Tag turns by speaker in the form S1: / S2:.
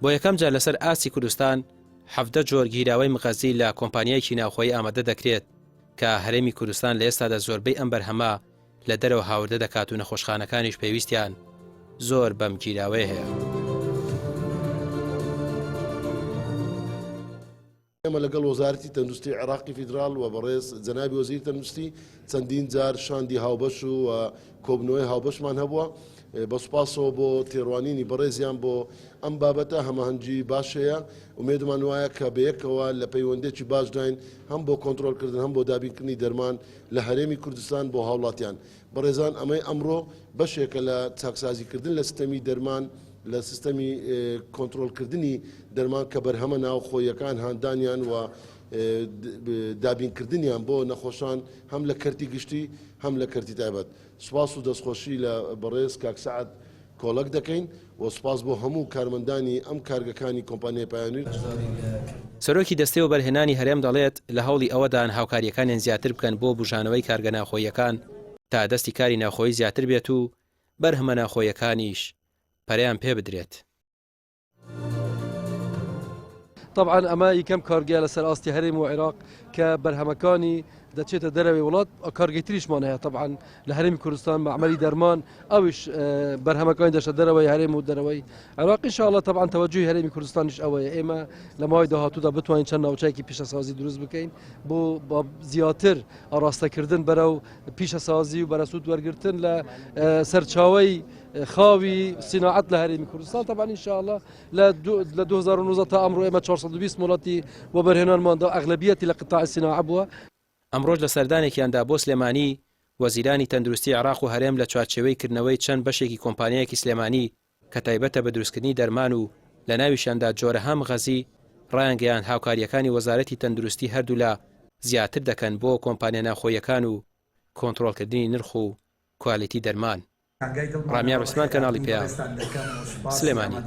S1: بۆ یەکەم جار لەسەر ئاسی کوردستان 17 جۆر گیراوەی مغەزی لە کۆمپانیایەکی ناوخۆیی ئامادە دەکرێت کە هەرێمی کوردستان لە ئێستادا زۆربەی ئەم بەرهەمە لە دەرەوە هاوردە دەکات و نەخۆشخانەکانیش پێویستیان زۆر بەم گیراوەیە هەیە.
S2: ئێمە لەگەڵ وەزارەتی تەندروستی عێراقی فیدراڵ و بەڕێز جەنابی وەزیری تەندروستی چەندین جار شاندی هاوبەش و کۆبنەوەی هاوبەشمان هەبووە. بەسوپاسەوە بۆ تێڕوانینی بەڕێزیان بۆ ئەم بابەتە هەماهەنگی باشەیە. ومێدمان وایە کە بەیەکەوە لە پەیوەندێکی باش داین هەم بۆ کۆنتڕۆلکردن هەم بۆ دابینکردنی دەرمان لە هەرێمی کوردستان بۆ هاوڵاتیان. بەڕێزان ئەمەی ئەمڕۆ بەشێکە لە چاکسازیکردن لە سیستەمی دەرمان لە سیستەمی کۆنتڕۆلکردنی دەرمان کە بەرهەمە ناوخۆیەکان هاندانیان و دابینکردنیان بۆ نەخۆشان هەم لە کەرتی گشتی هەم لە کەرتی تایبەت. سوپاس و دەستخۆشی لە بەڕێز کاک سەعەد کۆڵک دەکەین و سوپاس بۆ هەموو کارمەندانی ئەم کارگەکانی کۆمپانیای پایۆنیر.
S1: سەرۆکی دەستەی و بەرهێنانی هەرێم دەڵێت لە هەوڵی ئەوەدان هاوکاریەکانیان زیاتر بکەن بۆ بژانەوەی کارگە ناوخۆیەکان تا دەستی کاری ناوخۆیی زیاتر بێت و بەرهەمە ناوخۆیەکانیش پەرەیان پێ بدرێت.
S3: طبعا ئەمە یەکەم کارگەیە لەسەر ئاستی هەرێم و عێراق کە بەرهەمەکانی دەچێتە دەرەوەی وڵات کارگەی تریشمان هەیە. طبعا لە هەرێمی کوردستان معمەلی دەرمان ئەویش بەرهەمەکانی دەشە دەرەوەی هەرێم و دەرەوەی عێراق. ئینشاءالله طبعا تەوەجوی هەرێمی کوردستانیش ئەوەیە ئێمە لە ماوەی داهاتوودا بتوانین چەند ناوچەیەکی پیشەسازی دروست بکەین بۆ زیاتر ئاراستەکردن بەرەو پیشەسازی و بەرەسوود وەرگرتن لە سەرچاوەی خاوی صناعت لە هەرێمی کوردستان. طبعا ئینشاءالله لە 2019 تا ئەمڕۆ ئێمە 420 وڵاتی بۆ بەرهێنانماندا ئەغلبیەتی لە قطاع صناعە بووە.
S1: ئەمڕۆژ لە سەردانێکیاندا بۆ سلێمانی وەزیرانی تەندروستی عێراق و هەرێم لە چوارچێوەی کردنەوەی چەند بەشێکی کۆمپانیایەکی سلێمانی کە تایبەتە بە دروستکردنی دەرمان و لە ناویشاندا جۆرەها مغەزی ڕایانگەیان هاوکاریەکانی وەزارەتی تەندروستی هەردوو لە زیاتر دەکەن بۆ کۆمپانیا ناوخۆیەکان و کۆنتڕۆڵکردنی نرخ و کوالیتی دەرمان. ڕامیار عوسمان کەناڵی پێ سلێمانی.